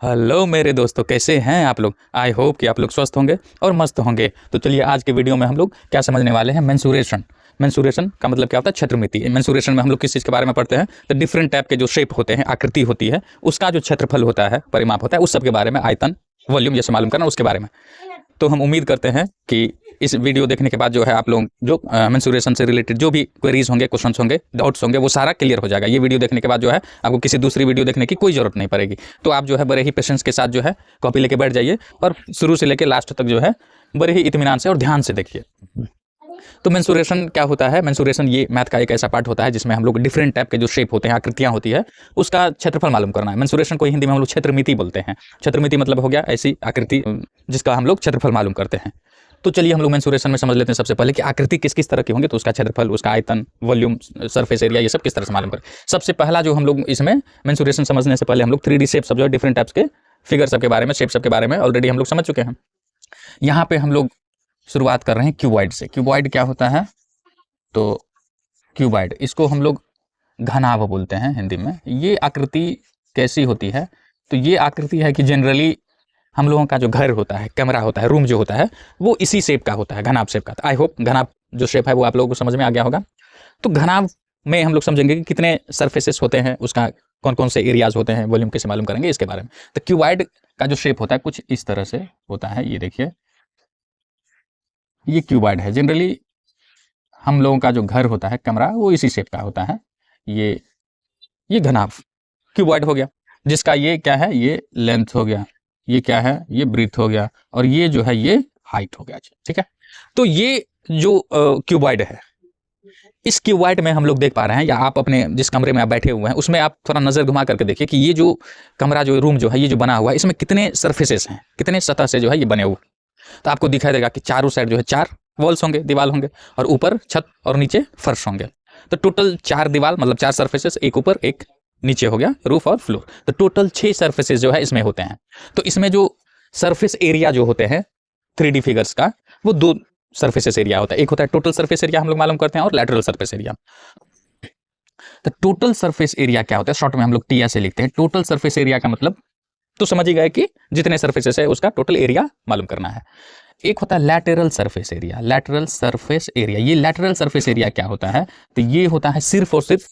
Hello मेरे दोस्तों, कैसे हैं आप लोग। आई होप कि आप लोग स्वस्थ होंगे और मस्त होंगे। तो चलिए आज के वीडियो में हम लोग क्या समझने वाले हैं। मेंसुरेशन। मेंसुरेशन का मतलब क्या होता है? क्षेत्रमिति। मेंसुरेशन में हम लोग किस चीज़ के बारे में पढ़ते हैं? तो डिफरेंट टाइप के जो शेप होते हैं, आकृति होती है, उसका जो क्षेत्रफल होता है, परिमाप होता है, उस सब के बारे में, आयतन, वॉल्यूम, जैसे मालूम करना, उसके बारे में। तो हम उम्मीद करते हैं कि इस वीडियो देखने के बाद जो है आप लोग जो मेंसुरेशन से रिलेटेड जो भी क्वेरीज होंगे, क्वेश्चंस होंगे, डाउट्स होंगे, वो सारा क्लियर हो जाएगा। ये वीडियो देखने के बाद जो है आपको किसी दूसरी वीडियो देखने की कोई जरूरत नहीं पड़ेगी। तो आप जो है बड़े ही पेशेंस के साथ जो है कॉपी लेके बैठ जाइए और शुरू से लेकर लास्ट तक जो है बड़े ही इत्मीनान से और ध्यान से देखिए। तो मेंसुरेशन क्या होता है? मेंसुरेशन ये मैथ का एक ऐसा पार्ट होता है जिसमें हम लोग डिफरेंट टाइप के जो शेप होते हैं, आकृतियां होती है, उसका क्षेत्रफल मालूम करना है। मेंसुरेशन को हिंदी में हम लोग क्षेत्रमिति बोलते हैं। क्षेत्रमिति मतलब हो गया ऐसी आकृति जिसका हम लोग क्षेत्रफल मालूम करते हैं। तो चलिए हम लोग मेंसुरेशन में समझ लेते हैं सबसे पहले कि आकृति किस किस तरह की होंगी, तो उसका क्षेत्रफल, उसका आयतन, वॉल्यूम, सरफेस एरिया, ये सब किस तरह से मालूम करें। सबसे पहला जो हम लोग इसमें मेंसुरेशन समझने से पहले हम लोग 3D शेप सब जो है, डिफरेंट टाइप्स के फिगर सब के बारे में, शेप सब के बारे में ऑलरेडी हम लोग समझ चुके हैं। यहाँ पे हम लोग शुरुआत कर रहे हैं क्यूबॉइड से। क्यूबॉइड क्या होता है? तो क्यूबॉइड, इसको हम लोग घनाभ बोलते हैं हिंदी में। ये आकृति कैसी होती है? तो ये आकृति है कि जनरली हम लोगों का जो घर होता है, कमरा होता है, रूम जो होता है, वो इसी शेप का होता है, घनाभ शेप का। आई होप घनाभ जो शेप है वो आप लोगों को समझ में आ गया होगा। तो घनाभ में हम लोग समझेंगे कि कितने सरफेसेस होते हैं, उसका कौन कौन से एरियाज होते हैं, वॉल्यूम कैसे मालूम करेंगे, इसके बारे में। तो क्यूबॉइड का जो शेप होता है कुछ इस तरह से होता है। ये देखिए, ये क्यूबॉइड है। जनरली हम लोगों का जो घर होता है, कमरा, वो इसी शेप का होता है। ये घनाभ क्यूबॉइड हो गया, जिसका ये क्या है, ये लेंथ हो गया, ये क्या है, ये ब्रीथ हो गया, और ये जो है ये हाइट हो गया। ठीक है। तो ये जो क्यूबॉइड है, इस क्यूबॉइड में हम लोग देख पा रहे हैं, या आप अपने जिस कमरे में आप बैठे हुए हैं उसमें आप थोड़ा नजर घुमा करके देखिए कि ये जो कमरा, जो रूम जो है, ये जो बना हुआ है, इसमें कितने सरफेसेस हैं, कितने सतह से जो है ये बने हुए। तो आपको दिखाई देगा कि चारों साइड जो है 4 वॉल्स होंगे, दीवार होंगे, और ऊपर छत और नीचे फर्श होंगे। तो टोटल 4 दीवार मतलब 4 सरफेसेस, एक ऊपर एक नीचे हो गया, रूफ और फ्लोर। तो टोटल 6 सरफेसेस जो है इसमें होते हैं। तो इसमें जो सरफेस एरिया जो होते हैं 3D फिगर्स का, वो 2 सरफेसेस एरिया होता है। एक होता है टोटल सरफेस एरिया, हम लोग मालूम करते हैं, और लैटरल सरफेस एरिया। तो टोटल सरफेस एरिया क्या होता है? शॉर्ट में हम लोग टीएस से लिखते हैं। टोटल सरफेस एरिया का मतलब तो समझ ही गए कि जितने सरफेसेस है उसका टोटल एरिया मालूम करना है। एक होता है lateral surface area. Lateral surface area, ये लैटरल सरफेस एरिया क्या होता है? तो ये होता है सिर्फ और सिर्फ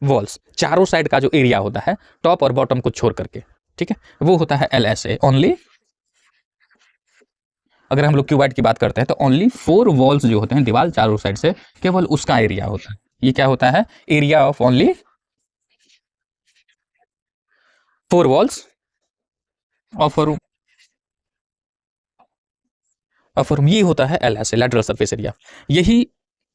वॉल्स, चारों साइड का जो एरिया होता है, टॉप और बॉटम को छोड़ करके, ठीक है, वो होता है LSA ओनली। अगर हम लोग क्यूबॉइड की बात करते हैं तो ओनली 4 वॉल्स जो होते हैं, दीवार चारों साइड से, केवल उसका एरिया होता है। ये क्या होता है? Area of only 4 walls of a room. ये होता है LSA, लैटरल सरफेस एरिया। यही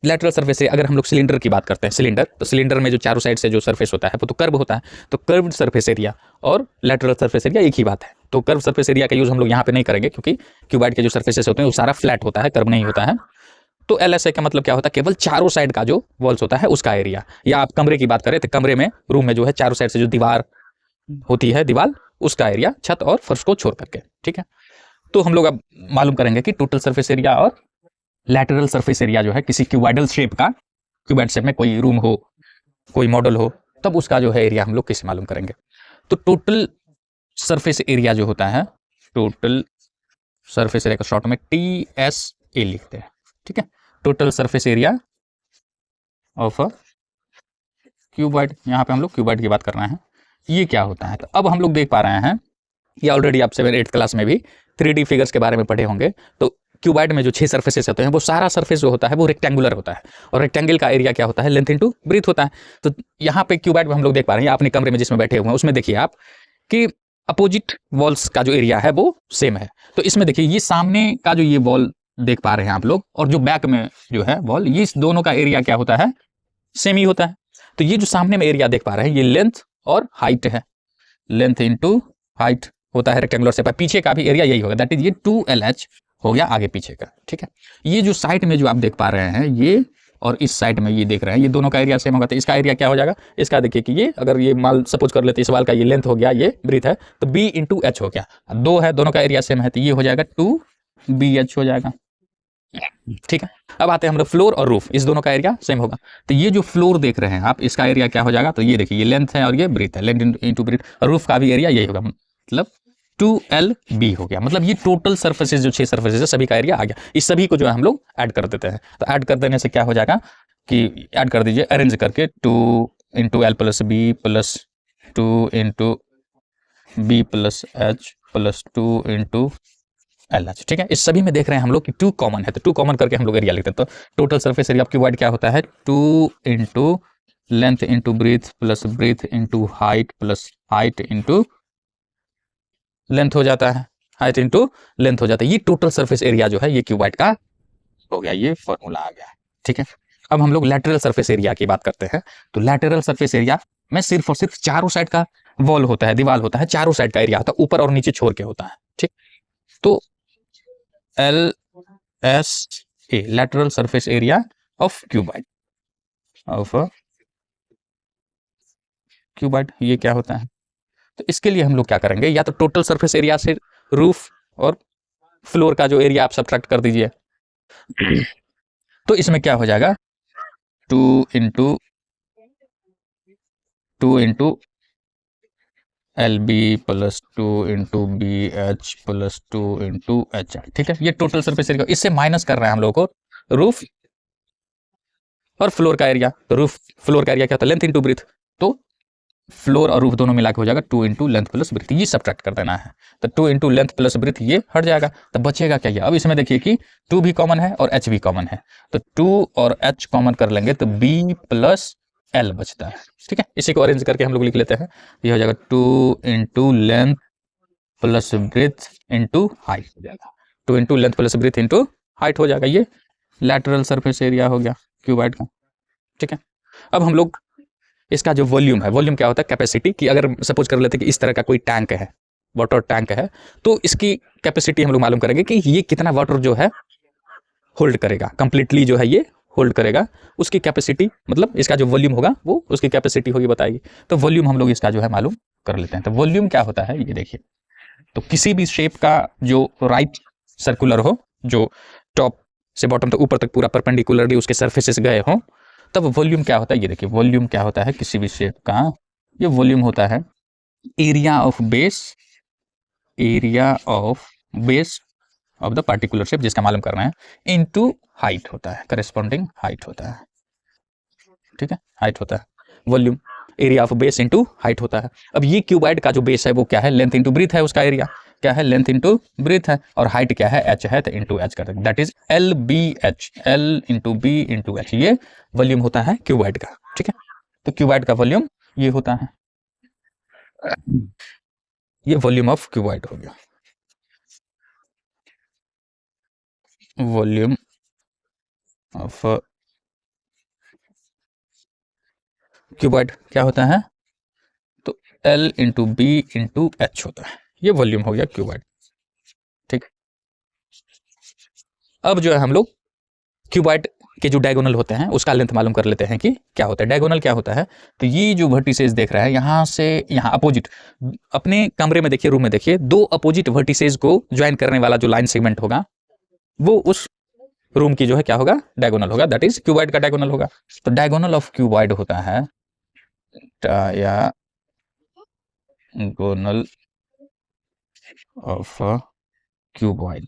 लैटरल सरफेस एरिया, अगर हम लोग सिलेंडर की बात करते हैं, सिलेंडर, तो सिलेंडर में जो चारों साइड से जो सरफेस होता है वो तो कर्व होता है। तो कर्व्ड सरफेस एरिया और लैटरल सरफेस एरिया एक ही बात है। तो कर्व सरफेस एरिया का यूज हम लोग यहाँ पे नहीं करेंगे, क्योंकि क्यूबॉइड के जो सरफेसेस होते हैं वो सारा फ्लैट होता है, कर्व नहीं होता है। तो LSA का मतलब क्या होता है? केवल चारों साइड का जो वॉल्स होता है उसका एरिया। या आप कमरे की बात करें तो कमरे में, रूम में जो है, चारों साइड से जो दीवार होती है, दीवार, उसका एरिया, छत और फर्श को छोड़ करके, ठीक है। तो हम लोग अब मालूम करेंगे कि टोटल सरफेस एरिया और लैटरल सरफेस एरिया जो है किसी क्यूबॉइडल शेप का, क्यूबॉइड शेप में कोई रूम हो, कोई मॉडल हो, तब उसका जो है एरिया हम लोग कैसे मालूम करेंगे। तो टोटल सरफेस एरिया जो होता है, टोटल सरफेस एरिया का शॉर्ट में TSA लिखते हैं, ठीक है। Total surface area of a cuboid, यहाँ पे हम लोग क्यूबॉइड की बात कर रहे हैं। ये क्या होता है? तो अब हम लोग देख पा रहे हैं, ये ऑलरेडी आप 7th क्लास में भी 3D फिगर्स के बारे में पढ़े होंगे। तो क्यूबॉइड में जो 6 सरफेसेस होते हैं, वो सारा सरफेस जो होता है वो रेक्टेंगुलर होता है, और रेक्टेंगल का एरिया क्या होता है? लेंथ इनटू ब्रीथ होता है। तो यहाँ पे क्यूबॉइड में हम लोग देख पा रहे हैं, अपने कमरे में जिसमें बैठे हुए हैं उसमें देखिए आप कि अपोजिट वॉल्स का जो एरिया है वो सेम है। तो इसमें देखिए, ये सामने का जो ये वॉल देख पा रहे हैं आप लोग, और जो बैक में जो है वॉल, ये इस दोनों का एरिया क्या होता है? सेम ही होता है। तो ये जो सामने में एरिया देख पा रहे हैं, ये लेंथ और हाइट है। लेंथ इनटू हाइट होता है रेक्टेंगुलर शेप। पीछे का भी एरिया यही होगा, दैट इज ये 2LH हो गया आगे पीछे का, ठीक है। ये जो साइड में जो आप देख पा रहे हैं, ये और इस साइड में ये देख रहे हैं, ये दोनों का एरिया सेम होगा। तो इसका एरिया क्या हो जाएगा? इसका देखिए कि ये, अगर ये मान सपोज कर लेते, इस वाल का ये लेंथ हो गया, ये ब्रीथ है, तो B इंटू H हो गया। 2 है, दोनों का एरिया सेम है, तो ये हो जाएगा 2BH हो जाएगा, ठीक है। अब आते हैं हम लोग फ्लोर और रूफ, इस दोनों का एरिया सेम होगा। तो ये जो फ्लोर देख रहे हैं आप, इसका एरिया क्या हो जाएगा? तो ये देखिए, ये लेंथ है और ये ब्रीथ है, लेंथ इंटू ब्रीथ। और रूफ का भी एरिया यही होगा, मतलब 2LB हो गया। मतलब ये टोटल सर्फेसेज जो 6 सर्फेसेज है सभी का एरिया आ गया। इस सभी को जो है हम लोग ऐड कर देते हैं। तो ऐड कर देने से क्या हो जाएगा कि ऐड कर दीजिए अरेंज करके 2 into L plus B plus 2 into B plus H plus 2 into L H. ठीक है, इस सभी में देख रहे हैं हम लोग कि 2 कॉमन है, तो 2 कॉमन करके हम लोग एरिया लिखते हैं। तो टोटल सर्फेस एरिया क्यूबॉइड क्या होता है 2 into length into breadth plus breadth into height plus height into length हो जाता है, हाइट इंटू लेंथ हो जाता है। ये टोटल सरफेस एरिया जो है ये क्यूबॉइड का हो गया, ये फॉर्मूला आ गया। ठीक है, अब हम लोग लैटरल सरफेस एरिया की बात करते हैं। तो लैटरल सरफेस एरिया में सिर्फ और सिर्फ चारों साइड का वॉल होता है, दीवार होता है, चारों साइड का एरिया होता है, ऊपर और नीचे छोड़ के होता है। ठीक, तो L S A lateral surface area of cuboid, of cuboid ये क्या होता है। तो इसके लिए हम लोग क्या करेंगे, या तो टोटल सरफेस एरिया से रूफ और फ्लोर का जो एरिया आप सब्ट्रैक्ट कर दीजिए। तो इसमें क्या हो जाएगा 2 into L B plus 2 into B H plus 2 into H. ठीक है, ये टोटल सरफेस एरिया, इससे माइनस कर रहे हैं हम लोग को रूफ और फ्लोर का एरिया। तो रूफ फ्लोर का एरिया क्या होता है लेंथ इंटू ब्रीथ, तो फ्लोर और रूफ दोनों मिला के हो जाएगा 2 इंटू लेंथ प्लस ब्रीथ, ये सब्ट्रैक्ट कर देना है। तो 2 इंटू लेंथ प्लस ब्रीथ ये हट जाएगा, तो बचेगा क्या ये। अब इसमें देखिए कि 2 भी कॉमन है और h भी कॉमन है, तो 2 और h कॉमन कर लेंगे तो b प्लस l बचता है। ठीक है, इसी को अरेंज करके हम लोग लिख लेते हैं। ये हो जाएगा 2 into length plus breadth into height हो जाएगा, 2 into length plus breadth into height हो जाएगा। ये लैटरल सरफेस एरिया हो गया क्यूबॉइड का। ठीक है, अब हम लोग इसका जो वॉल्यूम है, वॉल्यूम क्या होता है कैपेसिटी, कि अगर सपोज कर लेते हैं कि इस तरह का कोई टैंक है, वाटर टैंक है, तो इसकी कैपेसिटी हम लोग मालूम करेंगे कि ये कितना वाटर जो है होल्ड करेगा, कंप्लीटली जो है ये होल्ड करेगा। उसकी कैपेसिटी मतलब इसका जो वॉल्यूम होगा वो उसकी कैपेसिटी होगी बताएगी। तो वॉल्यूम हम लोग इसका जो है मालूम कर लेते हैं। तो वॉल्यूम क्या होता है ये देखिए, तो किसी भी शेप का जो राइट सर्कुलर हो, जो टॉप से बॉटम तक ऊपर तक पूरा परपेंडिकुलरली उसके सर्फेसेस गए हों, तब वॉल्यूम क्या होता है ये देखिए। वॉल्यूम क्या होता है किसी भी शेप का, ये वॉल्यूम होता है area of base, area of base of the particular shape जिसका मालूम करना है, इनटू हाइट होता है, करेस्पॉन्डिंग हाइट होता है। ठीक है, हाइट होता है volume, area of base into height होता है। अब ये क्यूबॉइड का जो बेस है वो क्या है लेंथ इनटू ब्रीथ है, उसका एरिया क्या है लेंथ इनटू ब्रीथ है, और हाइट क्या है एच है, तो इनटू एच करते हैं, that is L B H, L into B into H, ये वॉल्यूम होता है क्यूबॉइड का। ठीक है, तो क्यूबॉइड का वॉल्यूम ये होता है, ये वॉल्यूम ऑफ क्यूबॉइड हो गया। वॉल्यूम ऑफ क्यूबॉइड क्या होता है, तो L into B into H होता है, ये वॉल्यूम हो गया क्यूबॉइड। ठीक, अब जो है हम लोग क्यूबॉइड के जो डायगोनल होते हैं उसका लेंथ मालूम कर लेते हैं कि क्या होता है। डायगोनल क्या होता है, तो ये जो वर्टिसेस देख रहा है यहाँ से यहाँ अपोजिट, अपने कमरे में देखिए, रूम में देखिए, 2 अपोजिट वर्टिसेस को ज्वाइन करने वाला जो लाइन सेगमेंट होगा वो उस रूम की जो है क्या होगा डायगोनल होगा, दैट इज क्यूबॉइड का डायगोनल होगा। तो डायगोनल ऑफ क्यूबॉइड होता है डायगोनल ऑफ क्यूबॉइड,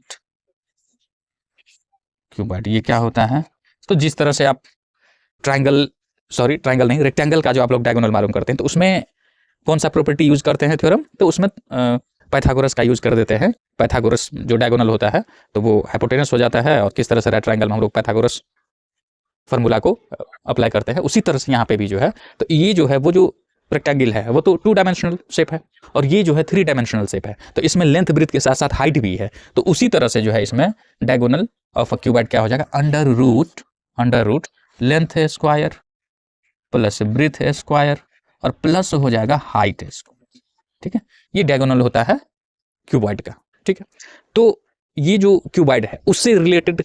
क्यूबॉइड ये क्या होता है, तो जिस तरह से आप ट्राइंगल, सॉरी ट्राइंगल नहीं, रेक्टेंगल का जो आप लोग डायगोनल मालूम करते हैं, तो उसमें कौन सा प्रॉपर्टी यूज करते हैं थ्योरम, तो उसमें पाइथागोरस का यूज कर देते हैं। पाइथागोरस जो डायगोनल होता है तो वो हाइपोटेनस हो जाता है, और किस तरह से राइट ट्राइंगल में हम लोग पाइथागोरस फार्मूला को अप्लाई करते हैं, उसी तरह से यहाँ पे भी जो है, तो ये जो है वो जो रेक्टेंगल है वो तो 2 डायमेंशनल शेप है, और ये जो है 3 डायमेंशनल शेप है, तो इसमें लेंथ ब्रीथ के साथ साथ हाइट भी है। तो उसी तरह से जो है इसमें डायगोनल ऑफ अ क्यूबॉइड क्या हो जाएगा, under root length square plus breadth square और प्लस हो जाएगा हाइट स्क्वायर। ठीक है, ये डायगोनल होता है क्यूबॉइड का। ठीक है, तो ये जो क्यूबॉइड है उससे रिलेटेड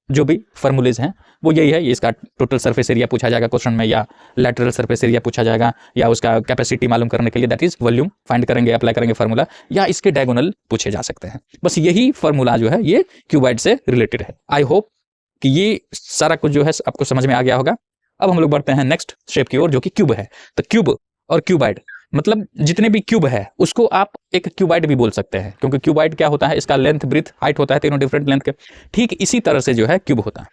जो भी फॉर्मूलेज हैं वो यही है। ये इसका टोटल सरफेस एरिया पूछा जाएगा क्वेश्चन में, या लैटरल सरफेस एरिया पूछा जाएगा, या उसका कैपेसिटी मालूम करने के लिए दैट इज वॉल्यूम फाइंड करेंगे, अप्लाई करेंगे फार्मूला, या इसके डायगोनल पूछे जा सकते हैं। बस यही फार्मूला जो है ये क्यूबॉइड से रिलेटेड है। आई होप कि ये सारा कुछ जो है आपको समझ में आ गया होगा। अब हम लोग बढ़ते हैं नेक्स्ट शेप की ओर जो कि क्यूब है। तो क्यूब और क्यूबॉइड मतलब जितने भी क्यूब है उसको आप एक क्यूबाइड भी बोल सकते हैं, क्योंकि क्यूबाइड क्या होता है, इसका लेंथ ब्रीथ हाइट होता है तीनों डिफरेंट लेंथ के। ठीक इसी तरह से जो है क्यूब होता है।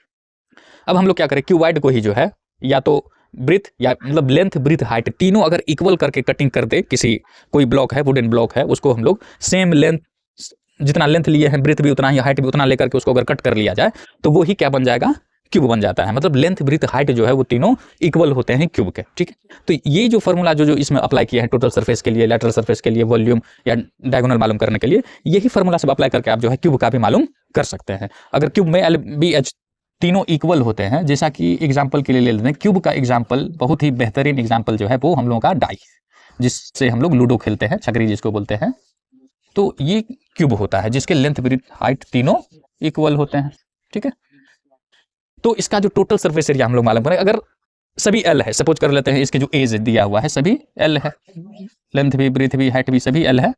अब हम लोग क्या करें, क्यूबाइड को ही जो है या तो ब्रीथ या मतलब लेंथ ब्रीथ हाइट तीनों अगर इक्वल करके कटिंग कर दे, किसी कोई ब्लॉक है वुडन ब्लॉक है उसको हम लोग सेम लेंथ, जितना लेंथ लिए हैं ब्रीथ भी उतना ही हाइट भी उतना लेकर के उसको अगर कट कर लिया जाए तो वो ही क्या बन जाएगा, क्यूब बन जाता है। मतलब लेंथ ब्रीथ हाइट जो है वो तीनों इक्वल होते हैं क्यूब के। ठीक है, तो ये जो फॉर्मूला जो इसमें अप्लाई किया है टोटल सरफेस के लिए, लेटरल सरफेस के लिए, वॉल्यूम या डायगोनल मालूम करने के लिए, यही फॉर्मूला सब अप्लाई करके आप जो है क्यूब का भी मालूम कर सकते हैं। अगर क्यूब में एल बी एच तीनों इक्वल होते हैं, जैसा कि एग्जाम्पल के लिए ले लेते हैं, क्यूब का एग्जाम्पल बहुत ही बेहतरीन एग्जाम्पल जो है वो हम लोगों का डाई, जिससे हम लोग लूडो खेलते हैं, छकरी जिसको बोलते हैं। तो ये क्यूब होता है जिसके लेंथ ब्रीथ हाइट तीनों इक्वल होते हैं। ठीक है, तो इसका जो टोटल सरफेस एरिया हम लोग मालूम करें, अगर सभी एल है, सपोज कर लेते हैं इसके जो एज दिया हुआ है सभी एल है, लेंथ भी ब्रीथ भी हाइट भी सभी एल है,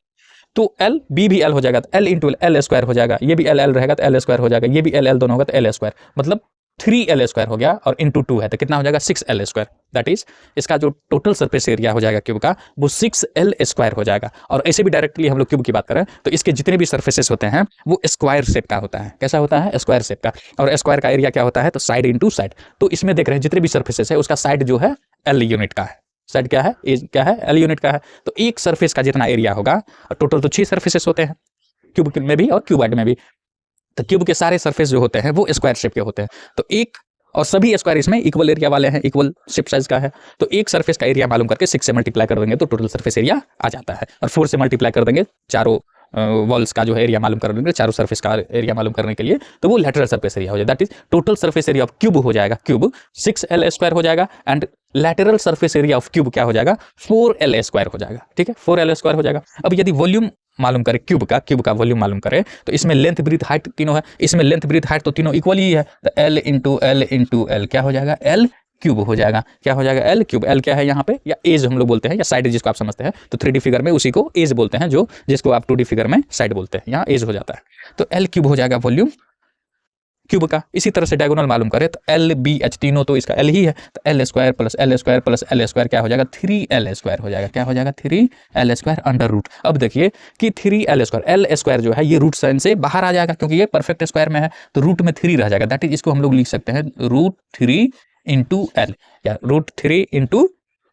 तो एल बी भी एल हो जाएगा, तो एल इंटू एल स्क्वायर हो जाएगा, ये भी एल एल रहेगा तो एल स्क्वायर हो जाएगा, ये भी एल एल दोनों होगा तो एल स्क्वायर, मतलब 3 एल स्क्वायर हो गया, और इंटू 2 है तो कितना हो जाएगा 6 एल स्क्वायर। दैट इज इसका जो टोटल सरफेस एरिया हो जाएगा क्यूब का वो 6 एल स्क्वायर हो जाएगा। और ऐसे भी डायरेक्टली हम लोग क्यूब की बात करें तो इसके जितने भी सरफेसेस होते हैं वो स्क्वायर शेप का होता है। कैसा होता है, स्क्वायर शेप का। और स्क्वायर का एरिया क्या होता है, तो साइड इंटू साइड। तो इसमें देख रहे हैं जितने भी सरफेसेस है उसका साइड जो है एल यूनिट का है, साइड क्या है, एज क्या है, एल यूनिट का है। तो एक सरफेस का जितना एरिया होगा, और टोटल तो 6 सरफेसेस होते हैं क्यूब में भी और क्यूबाइड में भी, तो क्यूब के सारे सरफेस जो होते हैं वो स्क्वायर शेप के होते हैं। तो एक और सभी स्क्वायर इसमें इक्वल एरिया वाले हैं, इक्वल शेप साइज का है। तो एक सरफेस का एरिया मालूम करके 6 से मल्टीप्लाई कर देंगे तो टोटल सरफेस एरिया आ जाता है, और 4 से मल्टीप्लाई कर देंगे चारों वॉल्स का जो है एरिया मालूम कर देंगे, चारों सरफेस का एरिया मालूम करने के लिए, तो वो लेटरल सरफेस एरिया हो जाएगा। That is total surface area of cube हो जाएगा, क्यूब 6 एल स्क्वायर हो जाएगा, and lateral surface area of cube क्या हो जाएगा, 4 एल स्क्वायर हो जाएगा। ठीक है, 4 एल स्क्वायर हो जाएगा। अब यदि वॉल्यूम मालूम करें क्यूब का वॉल्यूम मालूम करें तो इसमें लेंथ ब्रीथ हाइट तीनों है, इसमें लेंथ ब्रीथ हाइट तो तीनों इक्वल ही है, तो एल इंटू एल क्या हो जाएगा, एल क्यूब हो जाएगा। क्या हो जाएगा, एल क्यूब। एल क्या है यहाँ पे, या एज हम लोग बोलते हैं, या साइड जिसको आप समझते हैं, तो 3D फिगर में उसी को एज बोलते हैं, जो जिसको आप 2D फिगर में साइड बोलते हैं, यहाँ एज हो जाता है। तो एल क्यूब हो जाएगा वॉल्यूम क्यूब का। इसी तरह से डायगोनल मालूम करें तो एल बी एच तीनों तो इसका एल ही है, तो L square plus L square plus L square क्या हो जाएगा, 3 एल स्क्वायर हो जाएगा। क्या हो जाएगा, 3 एल स्क्वायर अंडर रूट। अब देखिए कि 3 एल स्क्वायर, एल स्क्वायर जो है ये रूट साइन से बाहर आ जाएगा क्योंकि ये परफेक्ट स्क्वायर में है, तो रूट में 3 रह जाएगा। दैट इज इसको हम लोग लिख सकते हैं √3 इंटू एल, या √3 इंटू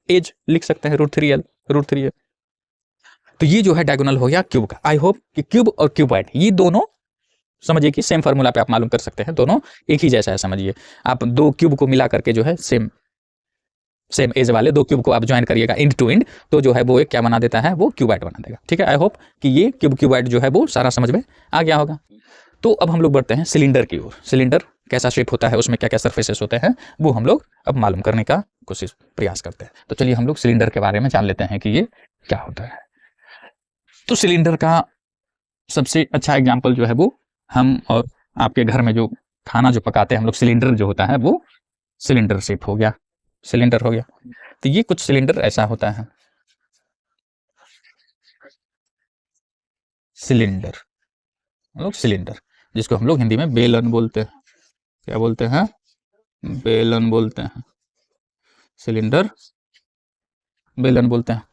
एज लिख सकते हैं, √3 एल। तो ये जो है डायगोनल हो गया क्यूब का। आई होप कि क्यूब और क्यूबाइड ये दोनों समझिए कि सेम फार्मूला पे आप मालूम कर सकते हैं, दोनों एक ही जैसा है। समझिए आप दो क्यूब को मिला करके जो है सेम एज वाले दो क्यूब को आप ज्वाइन करिएगा इंड टू इंड, तो जो है वो एक क्या बना देता है, वो क्यूबाइड बना देगा। ठीक है, आई होप कि ये क्यूब क्यूबाइड जो है वो सारा समझ में आ गया होगा। तो अब हम लोग बढ़ते हैं सिलेंडर की ओर। सिलेंडर कैसा शेप होता है, उसमें क्या क्या सरफेसेस होते हैं, वो हम लोग अब मालूम करने का कोशिश प्रयास करते हैं। तो चलिए हम लोग सिलेंडर के बारे में जान लेते हैं कि ये क्या होता है। तो सिलेंडर का सबसे अच्छा एग्जाम्पल जो है वो हम और आपके घर में जो खाना जो पकाते हैं हम लोग, सिलेंडर जो होता है वो सिलेंडर शेप हो गया, सिलेंडर हो गया। तो ये कुछ सिलेंडर ऐसा होता है, सिलेंडर, हम लोग सिलेंडर जिसको हम लोग हिंदी में बेलन बोलते हैं। क्या बोलते हैं, बेलन बोलते हैं, सिलेंडर बेलन बोलते हैं।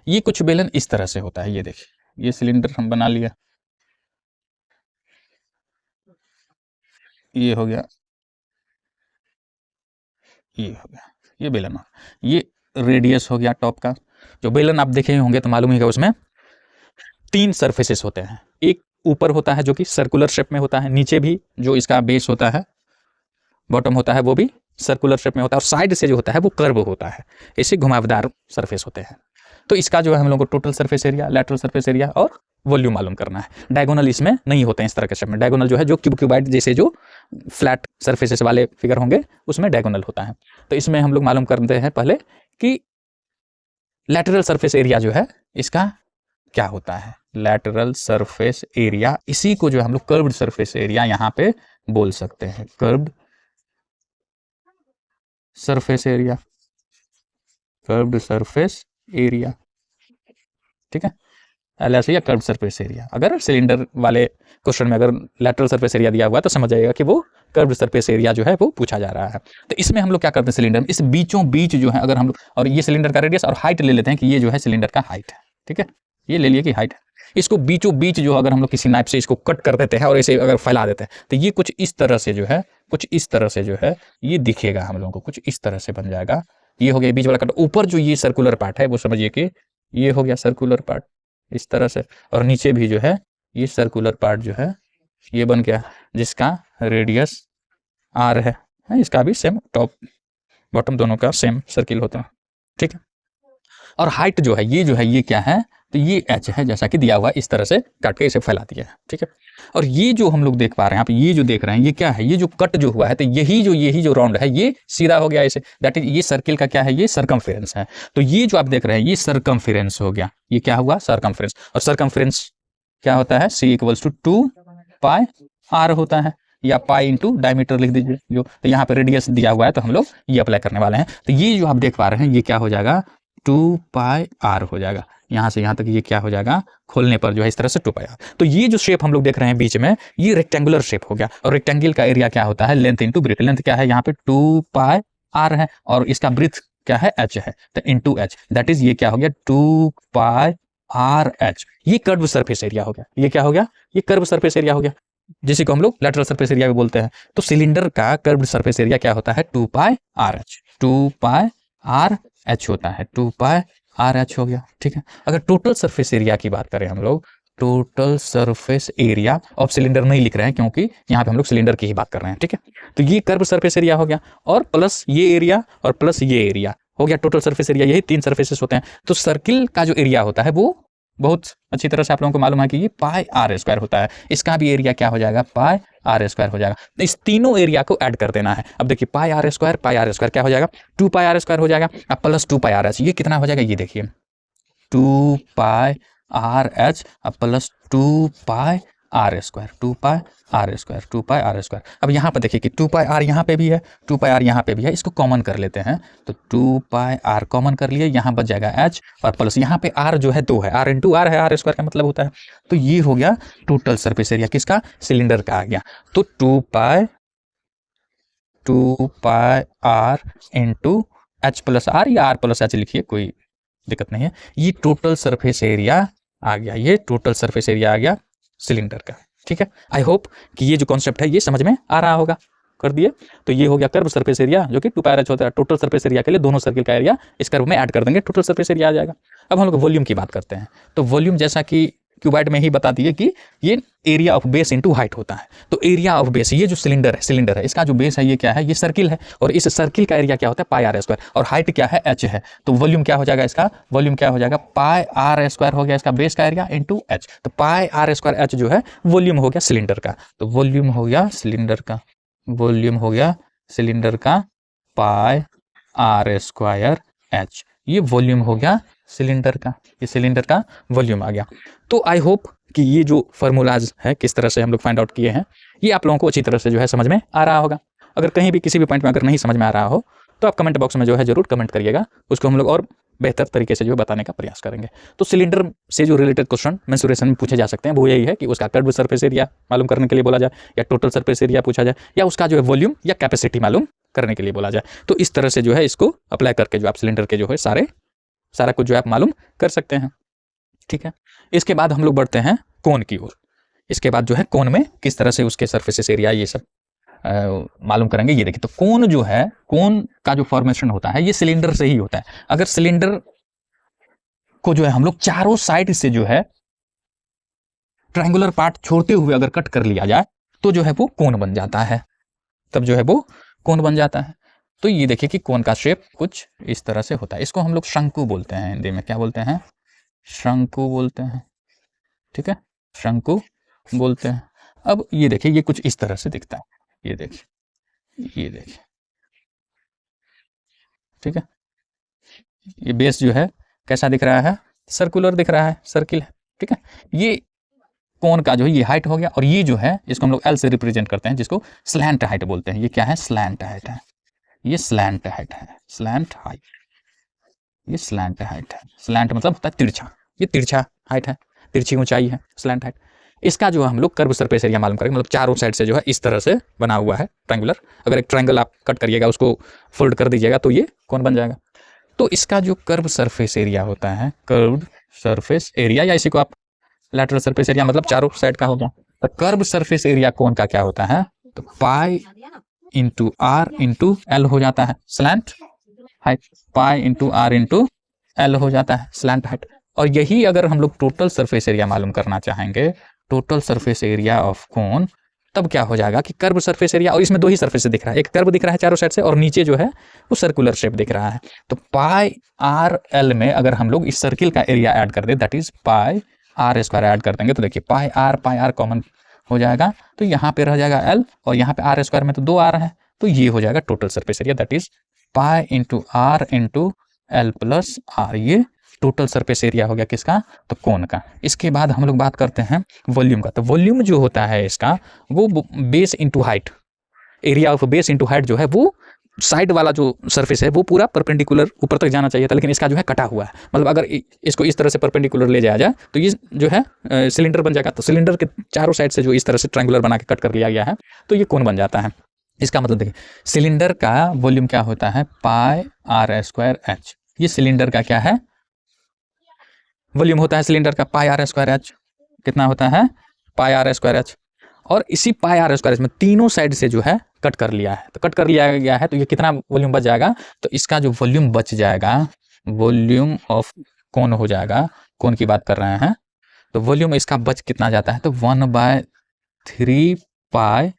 ये कुछ बेलन इस तरह से होता है, ये देखिए, ये सिलेंडर हम बना लिया, ये हो गया, ये हो गया, ये बेलन, ये रेडियस हो गया टॉप का। जो बेलन आप देखे होंगे तो मालूम ही है, उसमें 3 सरफेसेस होते हैं। एक ऊपर होता है जो कि सर्कुलर शेप में होता है, नीचे भी जो इसका बेस होता है, बॉटम होता है, वो भी सर्कुलर शेप में होता है, और साइड से जो होता है वो कर्व होता है, ऐसे घुमावदार सरफेस होते हैं। तो इसका जो है हम लोग को total surface area, lateral surface area और वॉल्यूम मालूम करना है। डायगोनल इसमें नहीं होते हैं इस तरह के शेप में। डायगोनल जो है जो क्यूबाइड जैसे जो फ्लैट सरफेसेस वाले फिगर होंगे उसमें डायगोनल होता है। तो इसमें हम लोग मालूम करते हैं पहले कि लेटरल सरफेस एरिया जो है इसका क्या होता है। लेटरल सरफेस एरिया, इसी को जो हम लोग कर्व्ड सरफेस एरिया यहाँ पे बोल सकते हैं, curved surface area, curved surface area. ठीक है, LS या कर्व सरफेस एरिया। अगर सिलेंडर वाले क्वेश्चन में अगर लैटरल सरफेस एरिया दिया हुआ है तो समझ जाइएगा कि वो कर्व सरफेस एरिया जो है वो पूछा जा रहा है। तो इसमें हम लोग क्या करते हैं, सिलेंडर में इस बीचों बीच जो है अगर हम लोग, और ये सिलेंडर का रेडियस और हाइट ले लेते हैं कि ये जो है सिलेंडर का हाइट है, ठीक है, ये ले लिए कि हाइट है। इसको बीचों बीच जो अगर हम लोग किसी नाइफ से इसको कट कर देते हैं और इसे अगर फैला देते हैं तो ये कुछ इस तरह से जो है, कुछ इस तरह से जो है ये दिखेगा हम लोगों को, कुछ इस तरह से बन जाएगा। ये हो गया बीच वाला कट। ऊपर जो ये सर्कुलर पार्ट है वो समझिए कि ये हो गया सर्कुलर पार्ट इस तरह से, और नीचे भी जो है ये सर्कुलर पार्ट जो है ये बन गया जिसका रेडियस R है। इसका भी सेम टॉप बॉटम दोनों का सेम सर्किल होता है, ठीक है। और हाइट जो है ये क्या है, तो ये h है जैसा कि दिया हुआ, इस तरह से काट के इसे फैला दिया है, ठीक है। और ये जो हम लोग देख पा रहे हैं यहाँ पे, ये जो देख रहे हैं ये क्या है, ये जो कट जो हुआ है तो यही जो राउंड है ये सीधा हो गया इसे, दैट इज ये सर्किल का क्या है, ये सरकमफेरेंस है। तो ये जो आप देख रहे हैं ये सरकमफेरेंस हो गया, ये क्या हुआ सरकमफेरेंस। और सरकमफेरेंस क्या होता है, C = 2 पाई R होता है, या पाई इंटू डायमीटर लिख दीजिए जो। तो यहाँ पे रेडियस दिया हुआ है तो हम लोग ये अप्लाई करने वाले हैं। तो ये जो आप देख पा रहे हैं ये क्या हो जाएगा, 2 पाई R हो जाएगा। यहाँ से यहाँ तक ये क्या हो जाएगा, खोलने पर जो है इस तरह से 2 पाई R। तो ये जो शेप हम लोग देख रहे हैं बीच में ये रेक्टेंगुलर शेप हो गया। और रेक्टेंगल का एरिया क्या होता है, लेंथ इंटू ब्रेथ। लेंथ क्या है यहाँ पे 2 पाई R है, और इसका ब्रेथ क्या है H है, तो इंटू H, दैट इज ये क्या हो गया 2 पाई RH। ये कर्व सरफेस एरिया हो गया। ये क्या हो गया, ये कर्व सरफेस एरिया हो गया, जिसे को हम लोग लैटरल सरफेस एरिया भी बोलते हैं। तो सिलेंडर का कर्व सरफेस एरिया क्या होता है, 2 पाई RH। 2 पाई RH होता है, 2 पाई RH हो गया, ठीक है। अगर टोटल सरफेस एरिया की बात करें हम लोग, total surface area of cylinder नहीं लिख रहे हैं क्योंकि यहाँ पे हम लोग सिलेंडर की ही बात कर रहे हैं, ठीक है। तो ये कर्व सरफेस एरिया हो गया, और प्लस ये एरिया और प्लस ये एरिया हो गया टोटल सरफेस एरिया। यही 3 सरफेसेस होते हैं। तो सर्किल का जो एरिया होता है वो बहुत अच्छी तरह से आप लोगों को मालूम है कि ये पाई R² होता है। इसका भी एरिया क्या हो जाएगा, पाई R² हो जाएगा। तो इस तीनों एरिया को ऐड कर देना है। अब देखिए पाई R² क्या हो जाएगा, 2 पाई R² हो जाएगा, अब प्लस 2 पाई RH, ये कितना हो जाएगा, ये देखिए 2 पाई RH प्लस 2 पाई R², 2 पाई R², 2 पाई R²। अब यहाँ पर देखिए कि 2 पाई R यहाँ पे भी है, 2 पाई R यहाँ पे भी है, इसको कॉमन कर लेते हैं। तो 2 पाई R कॉमन कर लिए, यहाँ बच जाएगा H, और प्लस यहाँ पे R जो है 2 है, R इंटू R है, R² का मतलब होता है। तो ये हो गया टोटल सरफेस एरिया किसका, सिलेंडर का आ गया। तो 2 पाई R into H plus R, या R प्लस H लिखिए, कोई दिक्कत नहीं है। ये टोटल सरफेस एरिया आ गया, ये टोटल सरफेस एरिया आ गया सिलेंडर का, ठीक है। आई होप कि ये जो कॉन्सेप्ट है ये समझ में आ रहा होगा, कर दिए। तो ये हो गया कर्व सरफेस एरिया जो कि 2 पाई RH होता है। टोटल सरफेस एरिया के लिए दोनों सर्किल का एरिया इस कर्व में ऐड कर देंगे, टोटल सरफेस एरिया आ जाएगा। अब हम लोग वॉल्यूम की बात करते हैं। तो वॉल्यूम जैसा कि क्यूबाइड में ही बता दिए कि ये area of base into height होता है। तो एरिया ऑफ बेस, ये जो सिलेंडर है इसका जो बेस है ये क्या है, ये सर्किल है, और इस सर्किल का एरिया क्या होता है, पाई R², और हाइट क्या है, H है। तो वॉल्यूम क्या हो जाएगा, इसका वॉल्यूम क्या हो जाएगा, पाई R² हो गया इसका बेस का एरिया इंटू H। तो पाई R² H जो है वॉल्यूम हो गया सिलेंडर का। तो वॉल्यूम हो गया सिलेंडर का, वॉल्यूम हो गया सिलेंडर का पाई R² H, ये वॉल्यूम हो गया सिलेंडर का, ये सिलेंडर का वॉल्यूम आ गया। तो आई होप कि ये जो फार्मूलाज है किस तरह से हम लोग फाइंड आउट किए हैं ये आप लोगों को अच्छी तरह से जो है समझ में आ रहा होगा। अगर कहीं भी किसी भी पॉइंट में अगर नहीं समझ में आ रहा हो तो आप कमेंट बॉक्स में जो है जरूर कमेंट करिएगा, उसको हम लोग और बेहतर तरीके से जो बताने का प्रयास करेंगे। तो सिलेंडर से जो रिलेटेड क्वेश्चन मेंसुरेशन में पूछे जा सकते हैं वो यही है कि उसका कर्व सरफेस एरिया मालूम करने के लिए बोला जाए, या टोटल सरफेस एरिया पूछा जाए, या उसका जो है वॉल्यूम या कैपेसिटी मालूम करने के लिए बोला जाए। तो इस तरह से जो है इसको अप्लाई करके जो आप सिलेंडर के जो है सारा कुछ जो है आप मालूम कर सकते हैं, ठीक है। इसके बाद हम लोग बढ़ते हैं कोन की ओर। इसके बाद जो है कोन में किस तरह से उसके सरफेसेस एरिया ये सब मालूम करेंगे। ये देखिए, तो कोन जो है, कोन का जो फॉर्मेशन होता है ये सिलेंडर से ही होता है। अगर सिलेंडर को जो है हम लोग चारों साइड से जो है ट्रायंगुलर पार्ट छोड़ते हुए अगर कट कर लिया जाए तो जो है वो कोन बन जाता है, तब जो है वो कोन बन जाता है। तो ये देखिए कि कोन का शेप कुछ इस तरह से होता है। इसको हम लोग शंकु बोलते हैं, हिंदी में क्या बोलते हैं, शंकु बोलते हैं, ठीक है, शंकु बोलते हैं। अब ये देखिए ये कुछ इस तरह से दिखता है, ये देखिए, ठीक है। ये बेस जो है कैसा दिख रहा है, सर्कुलर दिख रहा है, सर्किल है, ठीक है। ये कोन का जो है ये हाइट हो गया, और ये जो है इसको हम लोग L से रिप्रेजेंट करते हैं, जिसको स्लैंट हाइट बोलते हैं। ये क्या है, स्लैंट हाइट है, ये स्लैंट हाइट है, स्लैंट हाइट, ये स्लैंट हाइट है। स्लैंट मतलब होता है तिरछा, ये तिरछा हाइट है। तिरछी ऊंचाई है, स्लैंट हाइट। इसका जो हम लोग कर्व सरफेस एरिया मालूम करेंगे, मतलब चारों साइड से जो है इस तरह से बना हुआ है ट्रायंगुलर। अगर एक ट्रायंगल आप कट करिएगा, उसको फोल्ड कर दीजिएगा तो ये कौन बन जाएगा। तो इसका जो कर्व सरफेस एरिया होता है, कर्व सरफेस एरिया, या इसी को आप लैटरल सरफेस एरिया मतलब चारों साइड का होगा। तो कर्व सरफेस एरिया कोन का क्या होता है, तो pi into are into L हो जाता है slant height, pi into are into L हो जाता है स्लैंट हाइट। और यही अगर हम लोग टोटल सरफेस एरिया मालूम करना चाहेंगे, total surface area of cone, तब क्या हो जाएगा कि कर्व सरफेस एरिया, और इसमें दो ही सरफेस दिख रहा है, एक कर्व दिख रहा है चारों साइड से और नीचे जो है वो सर्कुलर शेप दिख रहा है। तो पाई आर एल में अगर हम लोग इस सर्किल का एरिया ऐड कर दे, that is pi r square add कर देंगे, तो देखिए पाई आर कॉमन हो जाएगा, तो यहाँ पे रह जाएगा एल और यहाँ पे आर स्क्वायर में तो दो आ रहा है, तो ये हो जाएगा total surface area, that is pi into are into L plus r. ये टोटल सरफेस एरिया हो गया किसका, तो कोन का। इसके बाद हम लोग बात करते हैं वॉल्यूम का। तो वॉल्यूम जो होता है इसका, वो base into height, area of base into height जो है, वो साइड वाला जो सरफेस है वो पूरा परपेंडिकुलर ऊपर तक जाना चाहिए था, लेकिन इसका जो है कटा हुआ है। मतलब अगर इसको इस तरह से परपेंडिकुलर ले जाया जाए तो ये जो है सिलेंडर बन जाएगा। तो सिलेंडर के चारों साइड से जो इस तरह से ट्रायंगुलर बना के कट कर लिया गया है, तो ये कोन बन जाता है। इसका मतलब देखिए, सिलेंडर का वॉल्यूम क्या होता है, पाई आर स्क्वायर एच। ये सिलेंडर का क्या है, वॉल्यूम होता है सिलेंडर का, पाई आर स्क्वायर एच। कितना होता है, पाई आर स्क्वायर एच। और इसी पाई आर स्क्वायर एच में तीनों साइड से जो है कट कर लिया है, तो कट कर लिया गया है, तो ये कितना वॉल्यूम बच जाएगा, तो इसका जो वॉल्यूम बच जाएगा, वॉल्यूम ऑफ कोन हो जाएगा, कोन की बात कर रहे हैं, तो वॉल्यूम इसका बच कितना जाता है, तो 1/3 पाई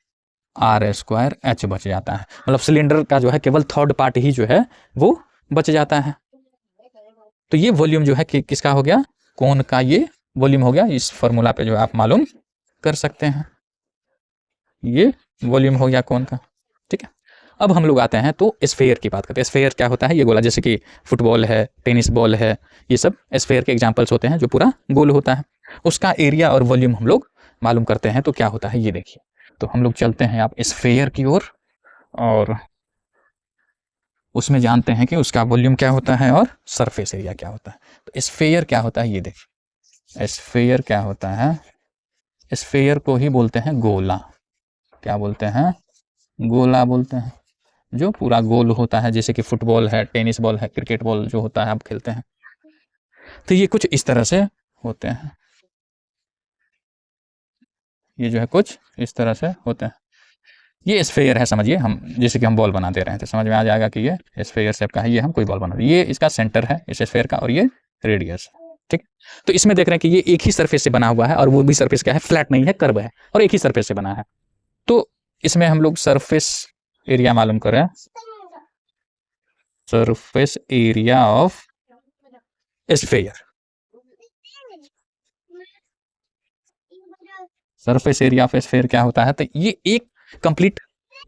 आर स्क्वायर एच बच जाता है। मतलब सिलेंडर का जो है केवल थर्ड पार्ट ही जो है वो बच जाता है। तो ये वॉल्यूम जो है किसका हो गया, कोन का ये वॉल्यूम हो गया। इस फॉर्मूला पे जो आप मालूम कर सकते हैं, ये वॉल्यूम हो गया कोन का। ठीक है, अब हम लोग आते हैं तो स्फेयर की बात करते हैं। स्फेयर क्या होता है, ये गोला, जैसे कि फुटबॉल है, टेनिस बॉल है, ये सब स्फेयर के एग्जांपल्स होते हैं जो पूरा गोल होता है। उसका एरिया और वॉल्यूम हम लोग मालूम करते हैं, तो क्या होता है ये देखिए। तो हम लोग चलते हैं आप स्फेयर की ओर और उसमें जानते हैं कि उसका वॉल्यूम क्या होता है और सरफेस एरिया क्या होता है। तो स्फेयर क्या होता है ये देखिए, स्फेयर क्या होता है, स्फेयर को ही बोलते हैं गोला। क्या बोलते हैं, गोला बोलते हैं, जो पूरा गोल होता है, जैसे कि फुटबॉल है, टेनिस बॉल है, क्रिकेट बॉल जो होता है आप खेलते हैं, तो ये कुछ इस तरह से होते हैं। ये जो है कुछ इस तरह से होते हैं। ये स्फेयर है, समझिए, हम जैसे कि हम बॉल बना दे रहे हैं, तो समझ में आ जाएगा कि ये स्फेयर शेप का है, ये हम कोई बॉल बना रहे हैं, ये इसका सेंटर है इस स्फेयर का और ये रेडियस। ठीक, तो इसमें देख रहे हैं कि ये एक ही सरफेस से बना हुआ है और वो भी सरफेस क्या है, फ्लैट नहीं है, कर्व है और एक ही सरफेस से बना है। तो इसमें हम लोग सरफेस एरिया मालूम करें, surface area of sphere, surface area of sphere क्या होता है, तो ये एक कंप्लीट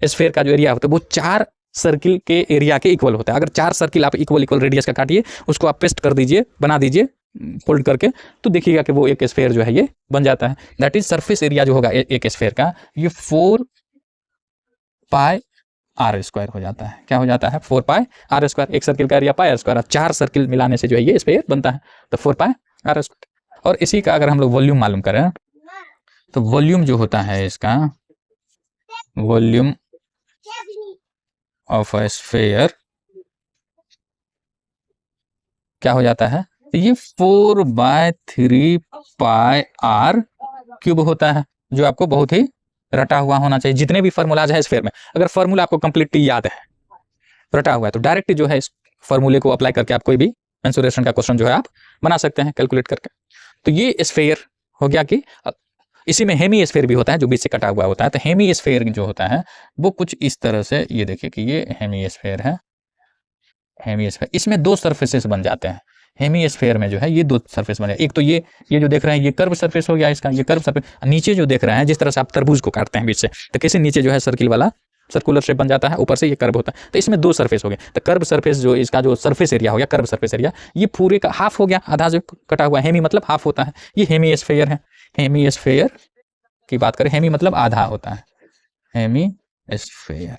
स्फेयर का जो एरिया होता है वो 4 सर्किल के एरिया के इक्वल होता है। अगर 4 सर्किल आप इक्वल रेडियस का काटिए, उसको आप पेस्ट कर दीजिए, बना दीजिए फोल्ड करके, तो देखिएगा कि वो एक स्फेयर जो है ये बन जाता है। दैट इज सरफेस एरिया जो होगा एक स्फेयर का, ये 4 पाई आर स्क्वायर हो जाता है। क्या हो जाता है, 4 पाई आर स्क्वायर। एक सर्किल का area pi r square, 4 circle मिलाने से जो है ये स्फेयर बनता है, तो 4 पाई आर स्क्वायर। और इसी का अगर हम लोग वॉल्यूम मालूम करें, तो वॉल्यूम जो होता है इसका, वॉल्यूम ऑफ अ स्फेयर क्या हो जाता है, तो ये 4/3 पाई आर क्यूब होता है, जो आपको बहुत ही रटा हुआ होना चाहिए। जितने भी फॉर्मूलाज है स्फेयर में, अगर फॉर्मूला आपको कंप्लीटली याद है, रटा हुआ है, तो डायरेक्ट जो है इस फॉर्मूले को अप्लाई करके आप कोई भी मेंसुरेशन का क्वेश्चन जो है आप बना सकते हैं कैलकुलेट करके। तो ये स्फेयर हो गया कि इसी में हेमी स्फेयर भी होता है जो बीच से कटा हुआ होता है। तो हेमी स्फेयर जो होता है वो कुछ इस तरह से, ये देखिए कि ये हेमी स्फेयर है, हेमी स्फेयर, इसमें 2 सरफेसेस बन जाते हैं। हेमी स्फेयर में जो है ये 2 सरफेस बने, एक तो ये जो देख रहे हैं ये कर्व सरफेस हो गया इसका, ये कर्व सरफेस। नीचे जो देख रहे हैं, जिस तरह से आप तरबूज को काटते हैं बीच से, तो कैसे नीचे जो है सर्किल वाला सर्कुलर शेप बन जाता है, ऊपर से ये कर्व होता है। तो इसमें 2 सरफेस हो गए, तो कर्व सरफेस जो इसका जो सरफेस एरिया हो गया, कर्व सरफेस एरिया, ये पूरे का हाफ हो गया, आधा जो कटा हुआ है, हेमी मतलब हाफ होता है, ये हेमी स्फेयर है। हेमी स्फेयर की बात करें, हेमी मतलब आधा होता है, हेमी स्फेयर,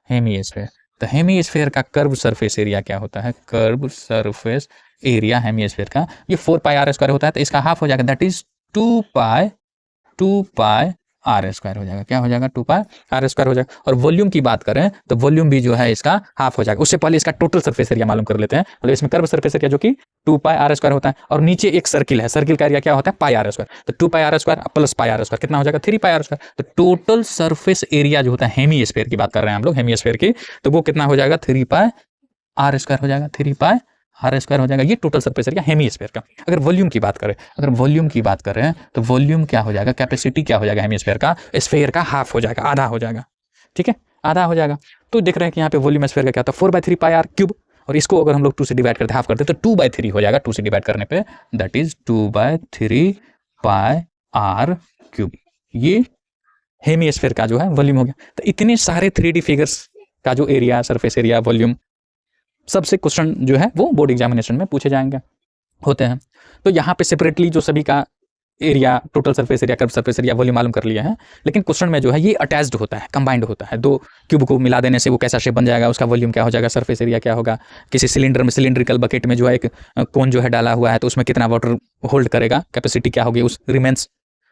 हेमी स्फेयर। तो हेमी स्फेयर का कर्व सरफेस एरिया क्या होता है, कर्व सरफेस एरिया हेमिस्फीयर का ये 4 पाई आर स्क्वायर होता है, तो इसका हाफ हो जाएगा, that is 2 pi r square हो जाएगा। क्या हो जाएगा? 2 पाई आर स्क्वायर हो जाएगा। और वॉल्यूम की बात करें तो वॉल्यूम भी जो है इसका हाफ हो जाएगा। उससे पहले इसका टोटल सरफेस एरिया मालूम कर लेते हैं। मतलब इसमें कर्व सरफेस एरिया जो कि 2 पाई आर स्क्वायर होता है, और नीचे एक सर्किल है, सर्किल का एरिया क्या होता है? Pi r square. तो 2 pi r square plus pi r square कितना हो जाएगा? 3 पाई आर स्क्वायर। तो टोटल सरफेस एरिया जो होता है हेमिस्फीयर की बात कर रहे हैं हम लोग, हेमिस्फीयर की, तो वो कितना हो जाएगा? 3 पाई आर स्क्वायर हो जाएगा, 3 पाई आर स्क्वायर हो जाएगा। ये टोटल सरफेस एरिया हेमिस्फीयर का। अगर वॉल्यूम की बात करें, तो वॉल्यूम क्या हो जाएगा? कैपेसिटी क्या हो जाएगा हेमिस्फीयर का? स्फीयर का हाफ हो जाएगा, आधा हो जाएगा। ठीक है, आधा हो जाएगा। तो देख रहे हैं कि यहाँ पे वॉल्यूम स्फीयर का क्या होता है? 4/3 पाई आर क्यूब, और इसको अगर हम लोग 2 से डिवाइड करते, हाफ करते, तो 2/3 हो जाएगा 2 से डिवाइड करने पे, that is 2/3 pi r cube. ये हेमिस्फीयर का जो है वॉल्यूम हो गया। तो इतने सारे 3D फिगर्स का जो एरिया, सरफेस एरिया, वॉल्यूम, सबसे क्वेश्चन जो है वो बोर्ड एग्जामिनेशन में पूछे जाएंगे, होते हैं। तो यहाँ पे सेपरेटली जो सभी का area, total surface area, curve surface area, volume मालूम कर लिया है, लेकिन क्वेश्चन में जो है ये अटैच्ड होता है, कंबाइंड होता है। 2 क्यूब को मिला देने से वो कैसा शेप बन जाएगा, उसका वॉल्यूम क्या हो जाएगा, सरफेस एरिया क्या होगा। किसी सिलेंडर में, सिलिंड्रिकल बकेट में जो है एक कोन जो है डाला हुआ है, तो उसमें कितना वाटर होल्ड करेगा, कैपेसिटी क्या होगी उस रिमेंस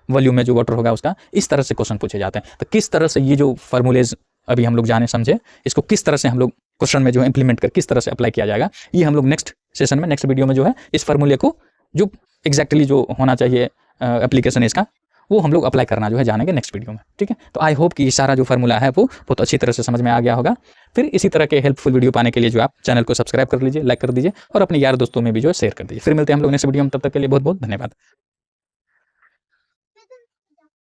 वॉल्यूम में जो वाटर होगा उसका। इस तरह से क्वेश्चन पूछे जाते हैं। तो किस तरह से ये जो फॉर्मूलेज अभी हम लोग जाने समझे, इसको किस तरह से हम लोग क्वेश्चन में जो है इंप्लीमेंट कर किस तरह से अप्लाई किया जाएगा, ये हम लोग नेक्स्ट सेशन में, नेक्स्ट वीडियो में जो है इस फार्मूले को जो एग्जैक्टली जो होना चाहिए एप्लीकेशन इसका, वो हम लोग अप्लाई करना जो है जानेंगे नेक्स्ट वीडियो में। ठीक है, तो आई होप कि ये सारा जो फार्मूला है वो बहुत अच्छी तरह से समझ में आ गया होगा। फिर इसी तरह के हेल्पफुल वीडियो पाने के लिए जो आप चैनल को सब्सक्राइब कर लीजिए, लाइक कर दीजिए, और अपने यार दोस्तों में भी जो है शेयर कर दीजिए। फिर मिलते हैं हम लोग नेक्स्ट वीडियो में, तब तक के लिए बहुत बहुत धन्यवाद।